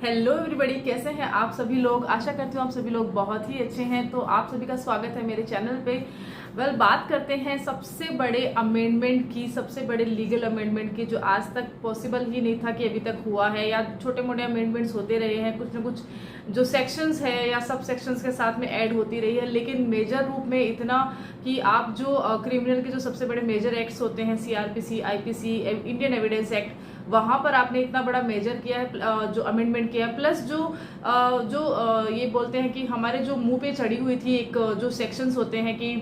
Hello everybody, कैसे हैं आप सभी लोग। आशा करती हूँ आप सभी लोग बहुत ही अच्छे हैं। तो आप सभी का स्वागत है मेरे चैनल पे। बात करते हैं सबसे बड़े अमेंडमेंट की, सबसे बड़े लीगल अमेंडमेंट की, जो आज तक पॉसिबल ही नहीं था कि अभी तक हुआ है, या छोटे मोटे अमेंडमेंट्स होते रहे हैं, कुछ ना कुछ जो सेक्शंस है या सब सेक्शंस के साथ में ऐड होती रही है, लेकिन मेजर रूप में इतना कि आप जो क्रिमिनल के जो सबसे बड़े मेजर एक्ट्स होते हैं, CrPC, IPC, Indian evidence act, वहां पर आपने इतना बड़ा मेजर किया है, जो अमेंडमेंट किया है। प्लस ये बोलते हैं कि हमारे जो मुंह पे चढ़ी हुई थी एक जो सेक्शंस होते हैं कि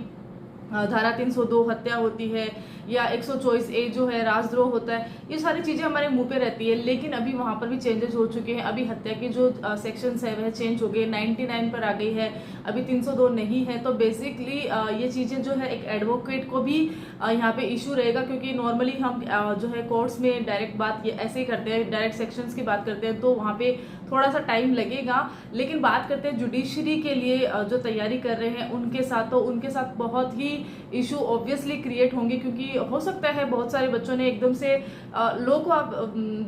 धारा 302 हत्या होती है, या 124A जो है राजद्रोह होता है, ये सारी चीजें हमारे मुंह पे रहती है। लेकिन अभी वहां पर भी चेंजेस हो चुके हैं। अभी हत्या की जो सेक्शंस है वह चेंज हो गए, 99 पर आ गई है, अभी 302 नहीं है। तो बेसिकली ये चीजें जो है एक एडवोकेट को भी यहाँ पे इशू रहेगा, क्योंकि नॉर्मली हम जो है कोर्ट्स में डायरेक्ट बात ये ऐसे ही करते हैं, डायरेक्ट सेक्शंस की बात करते हैं, तो वहाँ पे थोड़ा सा टाइम लगेगा। लेकिन बात करते हैं जुडिशरी के लिए जो तैयारी कर रहे हैं उनके साथ, तो उनके साथ बहुत ही इशू ऑब्वियसली क्रिएट होंगे, क्योंकि हो सकता है बहुत सारे बच्चों ने एकदम से लोग को आप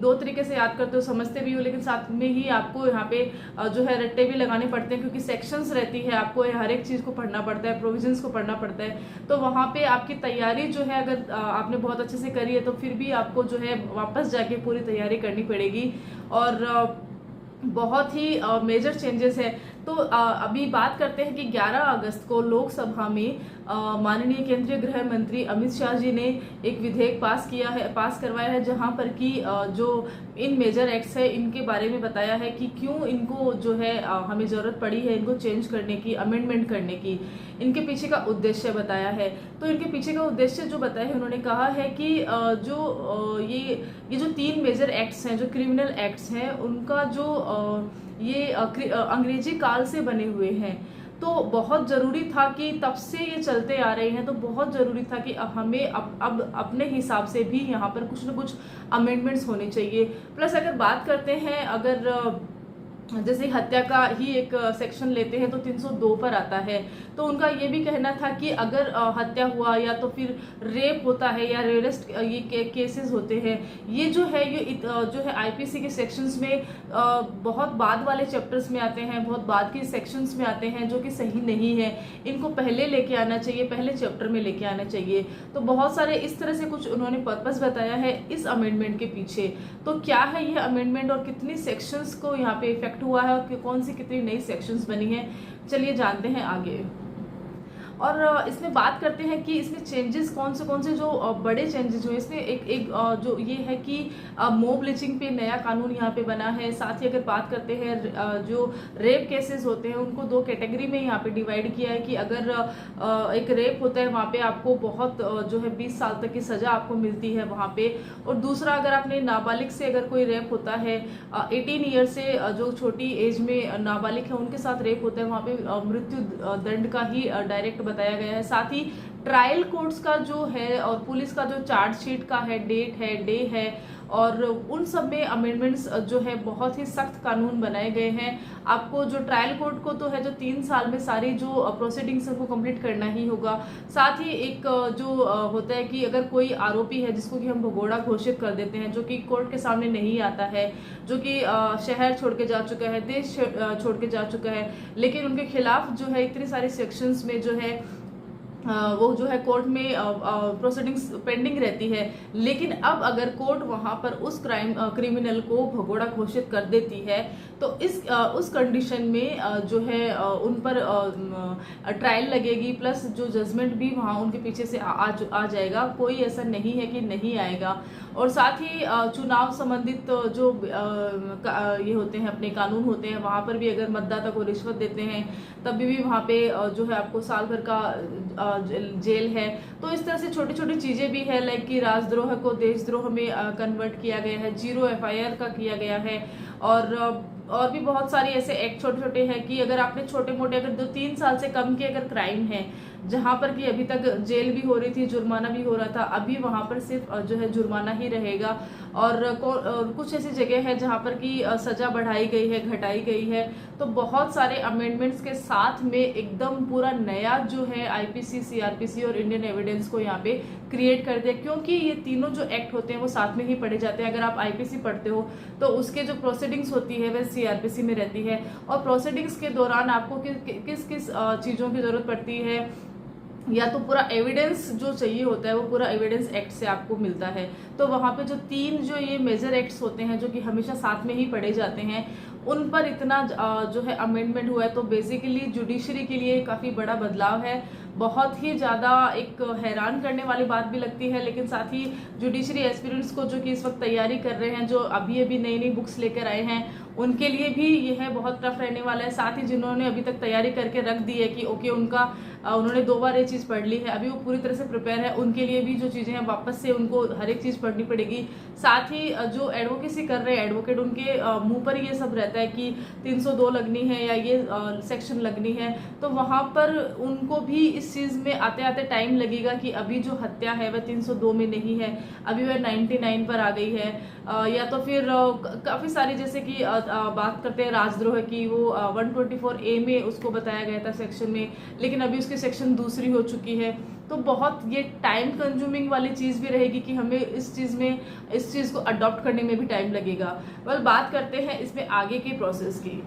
दो तरीके से याद करते हो, समझते भी हो, लेकिन साथ में ही आपको यहाँ पे जो है रट्टे भी लगाने पड़ते हैं, क्योंकि सेक्शंस रहती है, आपको हर एक चीज को पढ़ना पड़ता है, प्रोविजंस को पढ़ना पड़ता है। तो वहां पे आपकी तैयारी जो है, अगर आपने बहुत अच्छे से करी है तो फिर भी आपको जो है वापस जाके पूरी तैयारी करनी पड़ेगी। और बहुत ही मेजर चेंजेस है। तो अभी बात करते हैं कि 11 अगस्त को लोकसभा में माननीय केंद्रीय गृह मंत्री अमित शाह जी ने एक विधेयक पास करवाया है, जहां पर कि जो इन मेजर एक्ट्स है इनके बारे में बताया है कि क्यों इनको जो है हमें जरूरत पड़ी है इनको चेंज करने की, अमेंडमेंट करने की। इनके पीछे का उद्देश्य बताया है। तो इनके पीछे का उद्देश्य जो बताया है, उन्होंने कहा है कि ये जो 3 मेजर एक्ट्स हैं, जो क्रिमिनल एक्ट्स हैं, उनका जो ये अंग्रेजी काल से बने हुए हैं, तो बहुत जरूरी था कि तब से ये चलते आ रहे हैं, तो बहुत जरूरी था कि हमें अब अपने हिसाब से भी यहाँ पर कुछ न कुछ अमेंडमेंट्स होने चाहिए। प्लस अगर बात करते हैं, अगर जैसे हत्या का ही एक सेक्शन लेते हैं तो 302 पर आता है, तो उनका ये भी कहना था कि अगर हत्या हुआ या तो फिर रेप होता है या रेरेस्ट ये केसेस होते हैं, ये जो है आईपीसी के सेक्शंस में बहुत बाद वाले चैप्टर्स में आते हैं, बहुत बाद के सेक्शंस में आते हैं, जो कि सही नहीं है। इनको पहले लेके आना चाहिए, पहले चैप्टर में लेके आना चाहिए। तो बहुत सारे इस तरह से कुछ उन्होंने पर्पस बताया है इस अमेंडमेंट के पीछे। तो क्या है यह अमेंडमेंट और कितनी सेक्शंस को यहाँ पे इफेक्ट हुआ है और कौन सी कितनी नई सेक्शंस बनी है, चलिए जानते हैं आगे। और इसमें बात करते हैं कि इसमें चेंजेस कौन से जो बड़े चेंजेस हुए। इसमें एक जो ये है कि मॉब लिंचिंग पे नया कानून यहाँ पे बना है। साथ ही अगर बात करते हैं जो रेप केसेस होते हैं उनको 2 कैटेगरी में यहाँ पे डिवाइड किया है कि अगर एक रेप होता है वहाँ पे आपको बहुत जो है 20 साल तक की सजा आपको मिलती है वहाँ पे। और दूसरा, अगर आपने नाबालिग से अगर कोई रेप होता है, 18 ईयर से जो छोटी एज में नाबालिग है उनके साथ रेप होता है, वहाँ पे मृत्यु दंड का ही डायरेक्ट बताया गया है। साथ ही ट्रायल कोर्ट्स का जो है और पुलिस का जो चार्जशीट का है, डेट है, डे है, और उन सब में अमेंडमेंट्स जो है बहुत ही सख्त कानून बनाए गए हैं। आपको जो ट्रायल कोर्ट को तो है जो 3 साल में सारी जो प्रोसीडिंग्स है वो कंप्लीट करना ही होगा। साथ ही एक जो होता है कि अगर कोई आरोपी है जिसको कि हम भगोड़ा घोषित कर देते हैं, जो कि कोर्ट के सामने नहीं आता है, जो कि शहर छोड़ के जा चुका है, देश छोड़ के जा चुका है, लेकिन उनके खिलाफ जो है इतनी सारी सेक्शंस में जो है वो जो है कोर्ट में प्रोसीडिंग्स पेंडिंग रहती है। लेकिन अब अगर कोर्ट वहां पर उस क्रिमिनल को भगोड़ा घोषित कर देती है, तो उस कंडीशन में जो है उन पर ट्रायल लगेगी, प्लस जो जजमेंट भी वहां उनके पीछे से आ जाएगा। कोई ऐसा नहीं है कि नहीं आएगा। और साथ ही चुनाव संबंधित जो ये होते हैं, अपने कानून होते हैं, वहां पर भी अगर मतदाता को रिश्वत देते हैं तब भी वहां पे जो है आपको साल भर का जेल है। तो इस तरह से छोटी छोटी चीजें भी है, लाइक कि राजद्रोह को देशद्रोह में कन्वर्ट किया गया है, 0 FIR का किया गया है। और भी बहुत सारे ऐसे एक्ट छोटे छोटे हैं कि अगर आपने छोटे मोटे अगर 2-3 साल से कम के अगर क्राइम है जहां पर कि अभी तक जेल भी हो रही थी, जुर्माना भी हो रहा था, अभी वहां पर सिर्फ जो है जुर्माना ही रहेगा। और कुछ ऐसी जगह है जहां पर कि सजा बढ़ाई गई है, घटाई गई है। तो बहुत सारे अमेंडमेंट्स के साथ में एकदम पूरा नया जो है आईपीसी, सीआरपीसी और इंडियन एविडेंस को यहाँ पे क्रिएट कर दिया, क्योंकि ये तीनों जो एक्ट होते हैं वो साथ में ही पढ़े जाते हैं। अगर आप आईपीसी पढ़ते हो तो उसके जो प्रोसीडिंग्स होती है वह सीआरपीसी में रहती है, और प्रोसीडिंग्स के दौरान आपको किस किस चीज़ों की जरूरत पड़ती है, या तो पूरा एविडेंस जो चाहिए होता है वो पूरा एविडेंस एक्ट से आपको मिलता है। तो वहाँ पे जो तीन जो ये मेजर एक्ट्स होते हैं जो कि हमेशा साथ में ही पढ़े जाते हैं, उन पर इतना जो है अमेंडमेंट हुआ है। तो बेसिकली जुडिशरी के लिए काफ़ी बड़ा बदलाव है। बहुत ही ज़्यादा एक हैरान करने वाली बात भी लगती है, लेकिन साथ ही जुडिशरी एस्पिरेंट्स को जो कि इस वक्त तैयारी कर रहे हैं, जो अभी अभी नई नई बुक्स लेकर आए हैं, उनके लिए भी यह बहुत टफ रहने वाला है। साथ ही जिन्होंने अभी तक तैयारी करके रख दी है कि ओके उन्होंने 2 बार ये चीज़ पढ़ ली है, अभी वो पूरी तरह से प्रिपेयर है, उनके लिए भी जो चीज़ें हैं वापस से उनको हर एक चीज़ पढ़नी पड़ेगी। साथ ही जो एडवोकेसी कर रहे हैं एडवोकेट, उनके मुंह पर ये सब रहता है कि 302 लगनी है या ये सेक्शन लगनी है, तो वहाँ पर उनको भी इस चीज़ में आते आते टाइम लगेगा कि अभी जो हत्या है वह 302 में नहीं है, अभी वह 99 पर आ गई है। या तो फिर काफ़ी सारी, जैसे कि बात करते हैं राजद्रोह की, वो 124A में उसको बताया गया था सेक्शन में, लेकिन अभी उसकी सेक्शन दूसरी हो चुकी है। तो बहुत ये टाइम कंज्यूमिंग वाली चीज़ भी रहेगी कि हमें इस चीज़ को अडॉप्ट करने में भी टाइम लगेगा। बात करते हैं इसमें आगे के प्रोसेस की।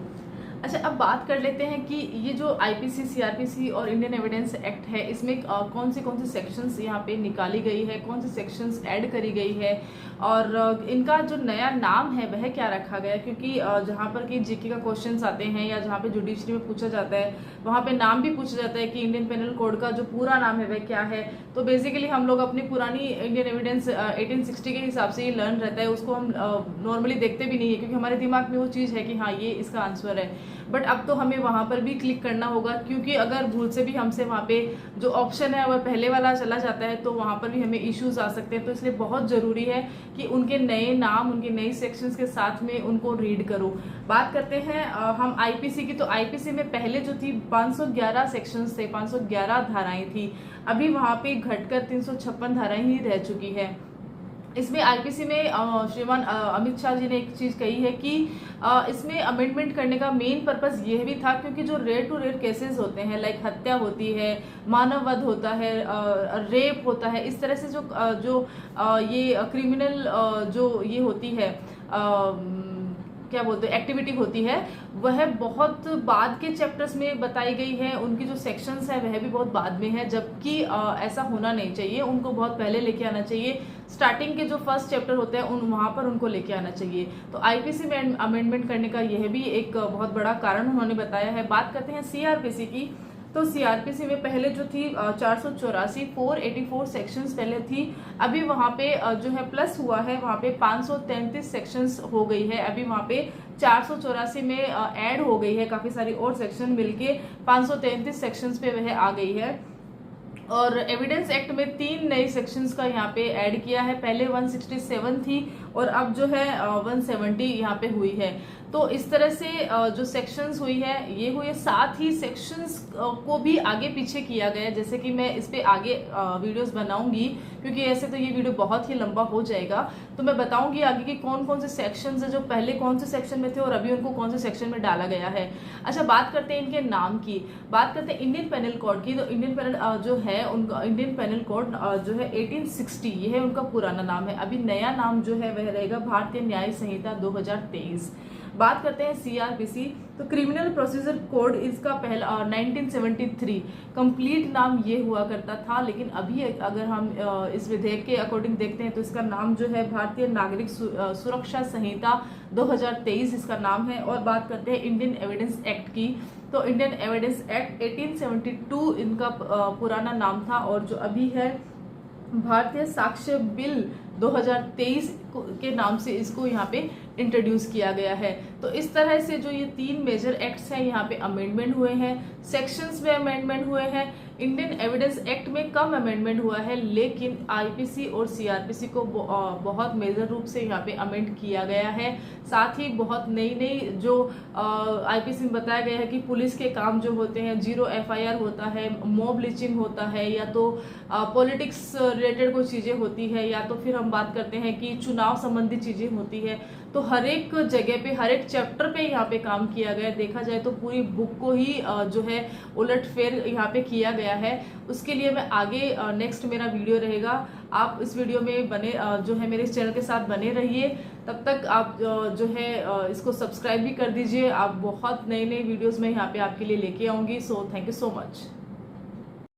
अच्छा, अब बात कर लेते हैं कि ये जो आईपीसी, सीआरपीसी और इंडियन एविडेंस एक्ट है, इसमें कौन से सेक्शंस यहाँ पे निकाली गई है, कौन से सेक्शंस ऐड करी गई है, और इनका जो नया नाम है वह क्या रखा गया है। क्योंकि जहाँ पर कि जीके का क्वेश्चंस आते हैं या जहाँ पे जुडिशरी में पूछा जाता है, वहाँ पे नाम भी पूछा जाता है कि इंडियन पेनल कोड का जो पूरा नाम है वह क्या है। तो बेसिकली हम लोग अपनी पुरानी इंडियन एविडेंस 1860 के हिसाब से ये लर्न रहता है, उसको हम नॉर्मली देखते भी नहीं है, क्योंकि हमारे दिमाग में वो चीज़ है कि हाँ ये इसका आंसर है। बट अब तो हमें वहाँ पर भी क्लिक करना होगा, क्योंकि अगर भूल से भी हमसे वहाँ पे जो ऑप्शन है वह पहले वाला चला जाता है तो वहाँ पर भी हमें इश्यूज आ सकते हैं। तो इसलिए बहुत ज़रूरी है कि उनके नए नाम, उनके नए सेक्शंस के साथ में उनको रीड करो। बात करते हैं हम आईपीसी की। तो आईपीसी में पहले जो थी 511 सेक्शंस थे, 511 धाराएं थी, अभी वहाँ पे घटकर 356 धाराएं ही रह चुकी है। इसमें आईपीसी में श्रीमान अमित शाह जी ने एक चीज़ कही है कि इसमें अमेंडमेंट करने का मेन पर्पस यह भी था, क्योंकि जो रेयर टू रेयर केसेस होते हैं, लाइक हत्या होती है, मानव वध होता है, रेप होता है, इस तरह से जो ये क्रिमिनल जो ये होती है, क्या बोलते हैं, एक्टिविटी होती है, वह बहुत बाद के चैप्टर्स में बताई गई है। उनकी जो सेक्शंस है वह भी बहुत बाद में है, जबकि ऐसा होना नहीं चाहिए, उनको बहुत पहले लेके आना चाहिए। स्टार्टिंग के जो फर्स्ट चैप्टर होते हैं वहाँ पर उनको लेके आना चाहिए। तो आईपीसी में अमेंडमेंट करने का यह भी एक बहुत बड़ा कारण उन्होंने बताया है। बात करते हैं सीआरपीसी की। तो सीआरपीसी में पहले जो थी 484 सेक्शंस पहले थी, अभी वहाँ पे जो है प्लस हुआ है, वहाँ पे 533 सेक्शंस हो गई है। अभी वहाँ पे 484 में ऐड हो गई है, काफ़ी सारी और सेक्शन मिलके 533 सेक्शंस पे वह आ गई है। और एविडेंस एक्ट में 3 नए सेक्शंस का यहाँ पे ऐड किया है। पहले 167 थी और अब जो है 170 यहाँ पे हुई है। तो इस तरह से जो सेक्शंस हुई है ये हुई है। साथ ही सेक्शंस को भी आगे पीछे किया गया है, जैसे कि मैं इस पे आगे वीडियोस बनाऊंगी, क्योंकि ऐसे तो ये वीडियो बहुत ही लंबा हो जाएगा। तो मैं बताऊंगी आगे कि कौन कौन से सेक्शंस है जो पहले कौन से सेक्शन में थे और अभी उनको कौन से सेक्शन में डाला गया है। अच्छा, बात करते हैं इनके नाम की। बात करते हैं इंडियन पेनल कोड की। तो इंडियन पेनल जो है उनका इंडियन पेनल कोड जो है 1860, ये है उनका पुराना नाम है। अभी नया नाम जो है वह रहेगा भारतीय न्याय संहिता 2023। बात करते हैं सीआरपीसी। तो क्रिमिनल प्रोसीजर कोड इसका पहला 1973 कंप्लीट नाम ये हुआ करता था, लेकिन अभी अगर हम इस विधेयक के अकॉर्डिंग देखते हैं तो इसका नाम जो है भारतीय नागरिक सुरक्षा संहिता 2023 इसका नाम है। और बात करते हैं इंडियन एविडेंस एक्ट की। तो इंडियन एविडेंस एक्ट 1872 इनका पुराना नाम था, और जो अभी है भारतीय साक्ष्य बिल 2023 के नाम से इसको यहाँ पे इंट्रोड्यूस किया गया है। तो इस तरह से जो ये 3 मेजर एक्ट्स हैं यहाँ पे अमेंडमेंट हुए हैं, सेक्शंस में अमेंडमेंट हुए हैं। इंडियन एविडेंस एक्ट में कम अमेंडमेंट हुआ है, लेकिन आईपीसी और सीआरपीसी को बहुत मेजर रूप से यहाँ पे अमेंड किया गया है। साथ ही बहुत नई नई जो आईपीसी में बताया गया है कि पुलिस के काम जो होते हैं, 0 एफआईआर होता है, मॉब लिंचिंग होता है, या तो पॉलिटिक्स रिलेटेड कोई चीजें होती है, या तो फिर हम बात करते हैं कि चुनाव संबंधी चीजें होती है। तो हर एक जगह पे, हर एक चैप्टर पे यहाँ पे काम किया गया है। देखा जाए तो पूरी बुक को ही जो है उलटफेर यहाँ पे किया गया है। उसके लिए मैं आगे नेक्स्ट मेरा वीडियो रहेगा, आप इस वीडियो में बने जो है मेरे इस चैनल के साथ बने रहिए। तब तक आप जो है इसको सब्सक्राइब भी कर दीजिए। आप बहुत नए नए वीडियोस में यहाँ पे आपके लिए लेके आऊंगी। So thank you so much.